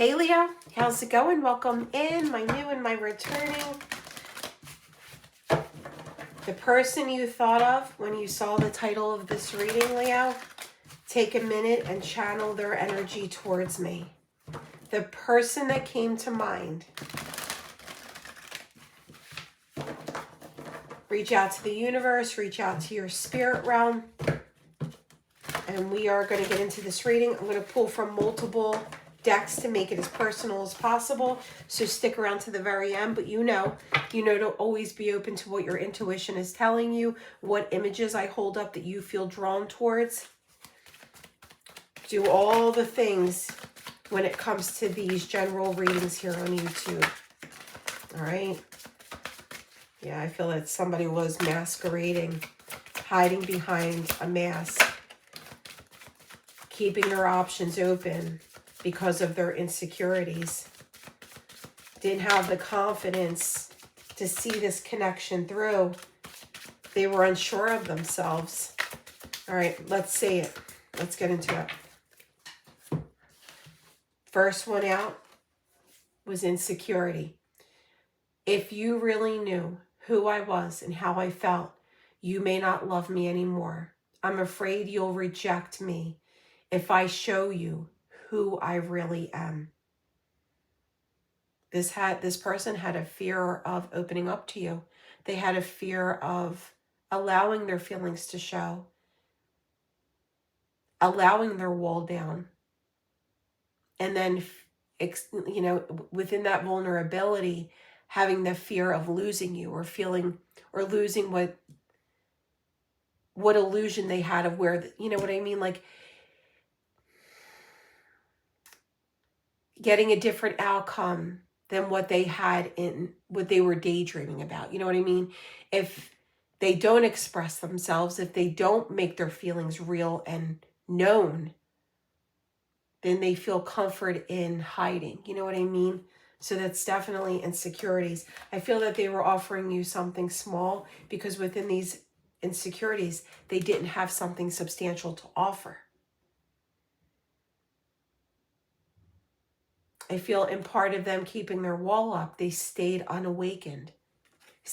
Hey Leo, how's it going? Welcome in, my new and my returning. The person you thought of when you saw the title of this reading, Leo, take a minute and channel their energy towards me. The person that came to mind. Reach out to the universe, reach out to your spirit realm. And we are going to get into this reading. I'm going to pull from multiple decks to make it as personal as possible. So stick around to the very end. But you know to always be open to what your intuition is telling you, what images I hold up that you feel drawn towards. Do all the things when it comes to these general readings here on YouTube. All right. Yeah, I feel that somebody was masquerading, hiding behind a mask, keeping their options open because of their insecurities. Didn't have the confidence to see this connection through. They were unsure of themselves. All right, let's see it. Let's get into it. First one out was insecurity. If you really knew who I was and how I felt, you may not love me anymore. I'm afraid you'll reject me if I show you who I really am. This person had a fear of opening up to you. They had a fear of allowing their feelings to show, allowing their wall down. And then, within that vulnerability, having the fear of losing you or feeling or losing what illusion they had of where, you know what I mean? Like getting a different outcome than what they had in what they were daydreaming about. You know what I mean? If they don't express themselves, if they don't make their feelings real and known, then they feel comfort in hiding. You know what I mean? So that's definitely insecurities. I feel that they were offering you something small because within these insecurities, they didn't have something substantial to offer. I feel in part of them keeping their wall up, they stayed unawakened.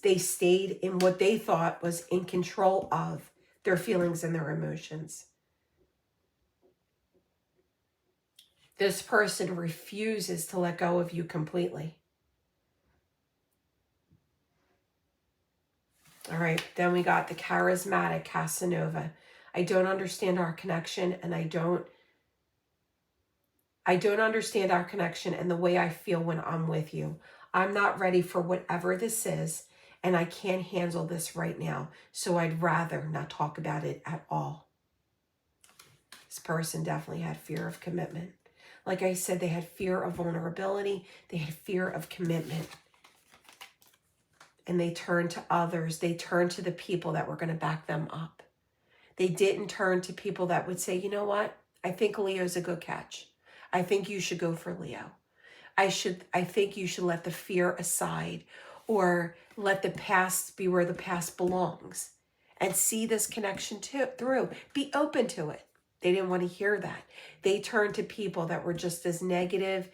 They stayed in what they thought was in control of their feelings and their emotions. This person refuses to let go of you completely. All right, then we got the charismatic Casanova. I don't understand our connection, and I don't understand our connection and the way I feel when I'm with you. I'm not ready for whatever this is, and I can't handle this right now, so I'd rather not talk about it at all. This person definitely had fear of commitment. Like I said, they had fear of vulnerability. They had fear of commitment. And they turned to others. They turned to the people that were going to back them up. They didn't turn to people that would say, you know what? I think Leo's a good catch. I think you should go for Leo. I think you should let the fear aside or let the past be where the past belongs and see this connection through. Be open to it. They didn't want to hear that. They turned to people that were just as negative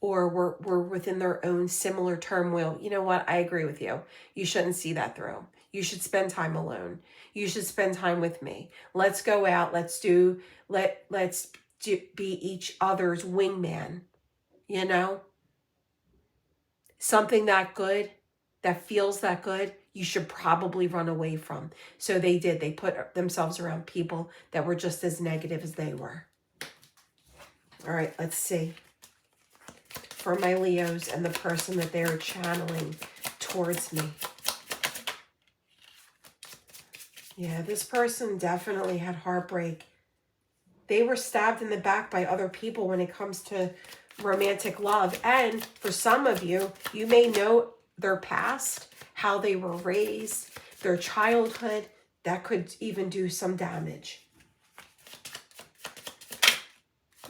or were within their own similar turmoil. You know what? I agree with you. You shouldn't see that through. You should spend time alone. You should spend time with me. Let's go out. Let's be each other's wingman. You know? Something that good, that feels that good, you should probably run away from. So they did. They put themselves around people that were just as negative as they were. All right, let's see. For my Leos and the person that they're channeling towards me. Yeah, this person definitely had heartbreak. They were stabbed in the back by other people when it comes to romantic love. And for some of you, you may know their past, how they were raised, their childhood. That could even do some damage.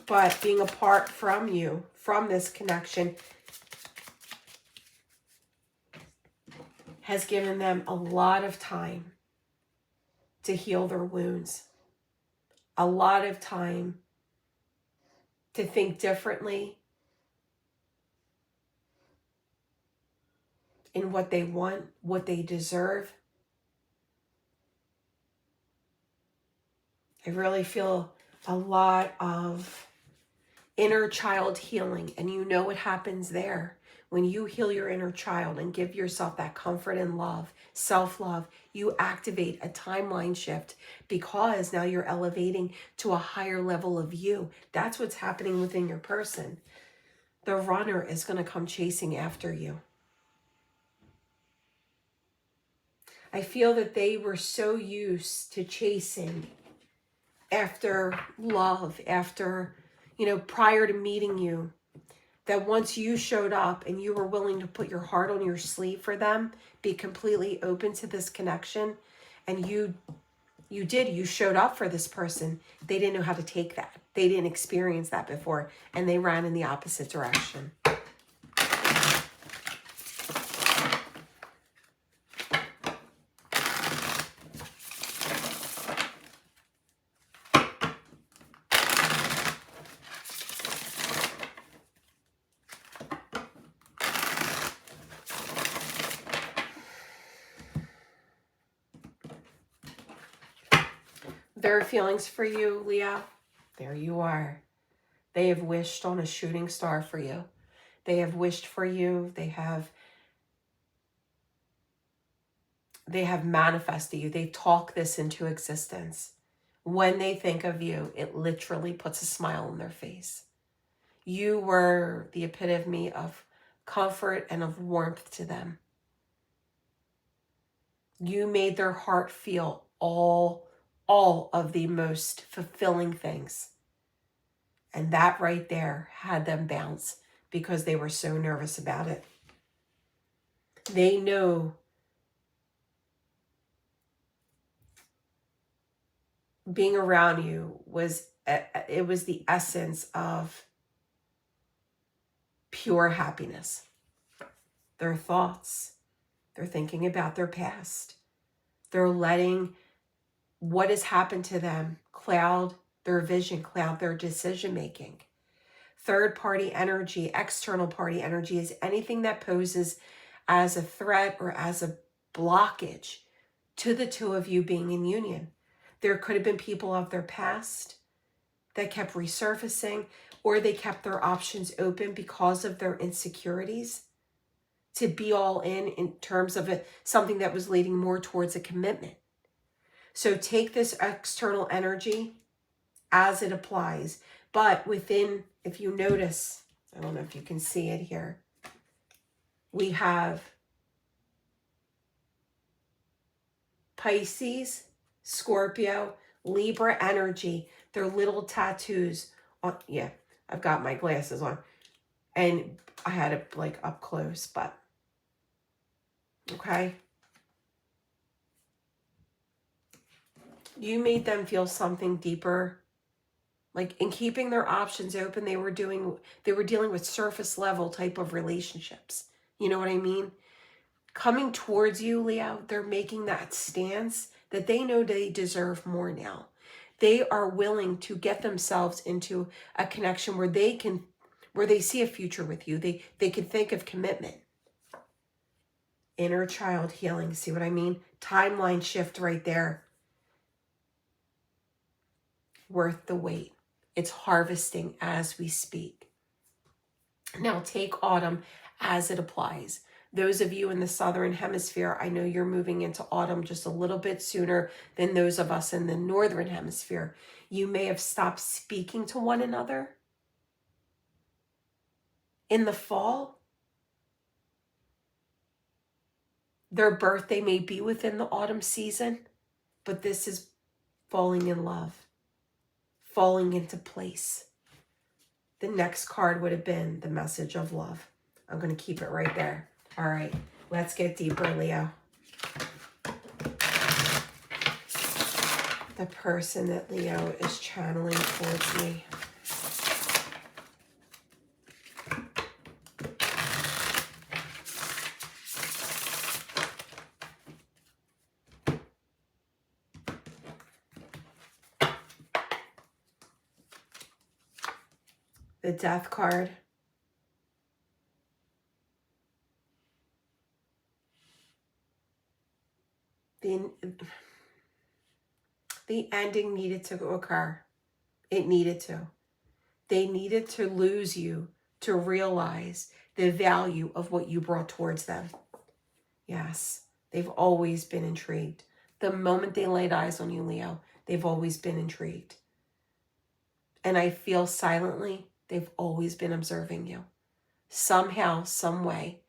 But being apart from you, from this connection, has given them a lot of time to heal their wounds. A lot of time to think differently, in what they want, what they deserve. I really feel a lot of inner child healing, and you know what happens there. When you heal your inner child and give yourself that comfort and love, self-love, you activate a timeline shift because now you're elevating to a higher level of you. That's what's happening within your person. The runner is going to come chasing after you. I feel that they were so used to chasing after love, after, prior to meeting you, that once you showed up and you were willing to put your heart on your sleeve for them, be completely open to this connection, and you showed up for this person, they didn't know how to take that. They didn't experience that before, and they ran in the opposite direction. Their feelings for you, Leo, there you are. They have wished on a shooting star for you. They have wished for you. They have manifested you. They talk this into existence. When they think of you, it literally puts a smile on their face. You were the epitome of comfort and of warmth to them. You made their heart feel all of the most fulfilling things. And that right there had them bounce because they were so nervous about it. They know being around you was the essence of pure happiness. Their thoughts, they're thinking about their past. They're letting what has happened to them cloud their vision, cloud their decision making. Third party energy, external party energy is anything that poses as a threat or as a blockage to the two of you being in union. There could have been people of their past that kept resurfacing, or they kept their options open because of their insecurities to be all in terms of something that was leading more towards a commitment. So take this external energy as it applies, but within, if you notice, I don't know if you can see it here, we have Pisces, Scorpio, Libra energy. They're little tattoos on, yeah, I've got my glasses on and I had it like up close, but okay. You made them feel something deeper. Like in keeping their options open, they were dealing with surface level type of relationships. You know what I mean? Coming towards you, Leo, they're making that stance that they know they deserve more now. They are willing to get themselves into a connection where they see a future with you. They can think of commitment. Inner child healing, see what I mean? Timeline shift right there. Worth the wait. It's harvesting as we speak. Now take autumn as it applies. Those of you in the southern hemisphere, I know you're moving into autumn just a little bit sooner than those of us in the northern hemisphere. You may have stopped speaking to one another in the fall. Their birthday may be within the autumn season, but this is falling in love, falling into place. The next card would have been the message of love. I'm going to keep it right there. All right, let's get deeper, Leo. The person that Leo is channeling towards me. The Death card. The, the ending needed to occur. It needed to. They needed to lose you to realize the value of what you brought towards them. Yes, they've always been intrigued. The moment they laid eyes on you, Leo, they've always been intrigued. And I feel silently, they've always been observing you. Somehow, some way,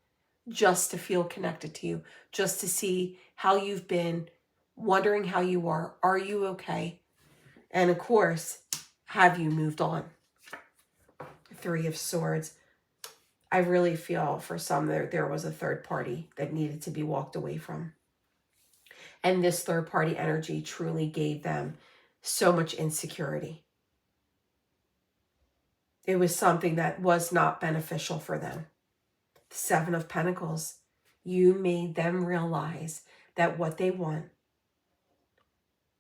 just to feel connected to you, just to see how you've been, wondering how you are. Are you okay? And of course, have you moved on? Three of Swords. I really feel for some there was a third party that needed to be walked away from. And this third party energy truly gave them so much insecurity. It was something that was not beneficial for them. The Seven of Pentacles. You made them realize that what they want,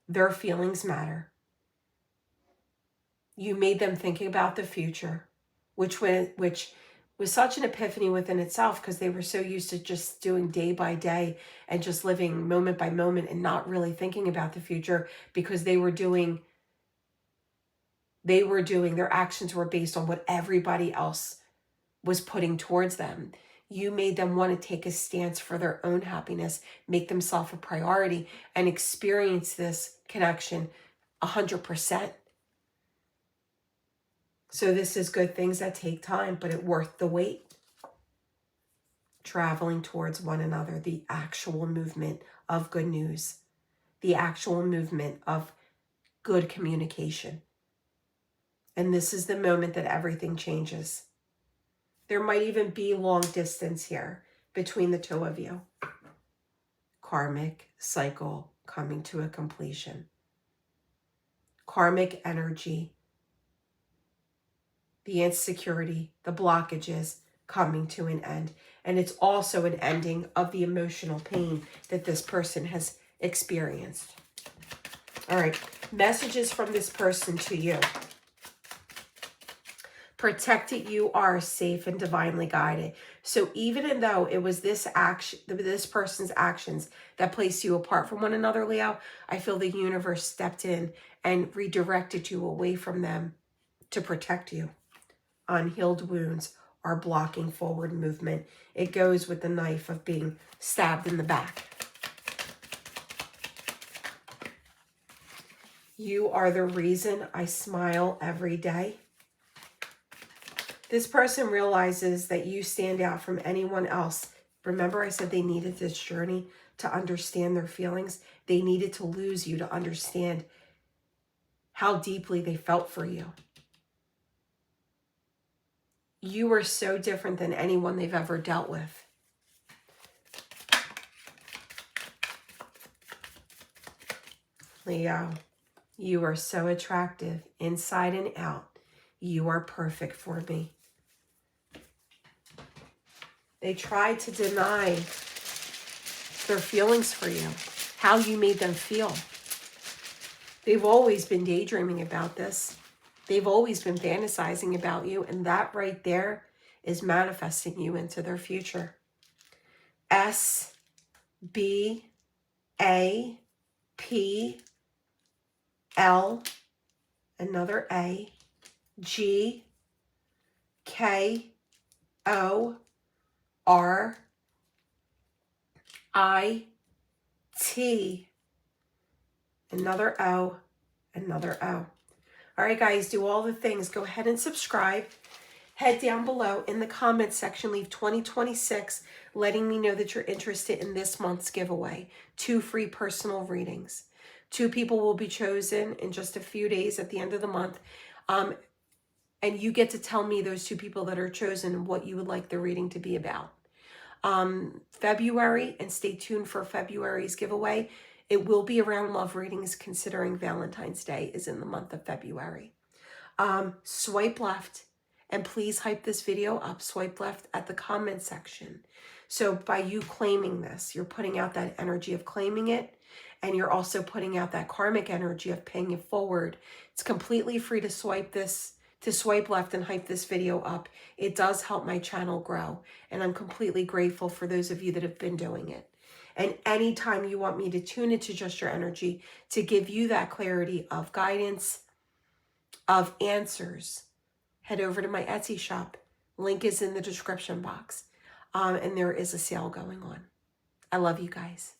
their feelings matter. You made them thinking about the future, which was such an epiphany within itself, because they were so used to just doing day by day and just living moment by moment and not really thinking about the future, because their actions were based on what everybody else was putting towards them. You made them want to take a stance for their own happiness, make themselves a priority, and experience this connection 100%. So this is good things that take time, but it's worth the wait. Traveling towards one another, the actual movement of good news, the actual movement of good communication. And this is the moment that everything changes. There might even be long distance here between the two of you. Karmic cycle coming to a completion. Karmic energy, the insecurity, the blockages coming to an end. And it's also an ending of the emotional pain that this person has experienced. All right, messages from this person to you. Protected, you are safe and divinely guided. So even though it was this person's actions that placed you apart from one another, Leo, I feel the universe stepped in and redirected you away from them to protect you. Unhealed wounds are blocking forward movement. It goes with the knife of being stabbed in the back. You are the reason I smile every day. This person realizes that you stand out from anyone else. Remember I said they needed this journey to understand their feelings. They needed to lose you to understand how deeply they felt for you. You were so different than anyone they've ever dealt with. Leo, you are so attractive inside and out. You are perfect for me. They tried to deny their feelings for you, how you made them feel. They've always been daydreaming about this. They've always been fantasizing about you, and that right there is manifesting you into their future. S, B, A, P, L, another A, G, K, O, R, I, T, another O, another O. All right, guys, do all the things. Go ahead and subscribe. Head down below in the comments section. Leave 2026, letting me know that you're interested in this month's giveaway. 2 free personal readings. 2 people will be chosen in just a few days at the end of the month. And you get to tell me, those 2 people that are chosen, what you would like the reading to be about. February, and stay tuned for February's giveaway. It will be around love readings, considering Valentine's Day is in the month of February. Swipe left, and please hype this video up. Swipe left at the comment section. So by you claiming this, you're putting out that energy of claiming it, and you're also putting out that karmic energy of paying it forward. It's completely free to swipe left and hype this video up. It does help my channel grow, and I'm completely grateful for those of you that have been doing it. And anytime you want me to tune into Just Your Energy to give you that clarity of guidance, of answers, head over to my Etsy shop. Link is in the description box. And there is a sale going on. I love you guys.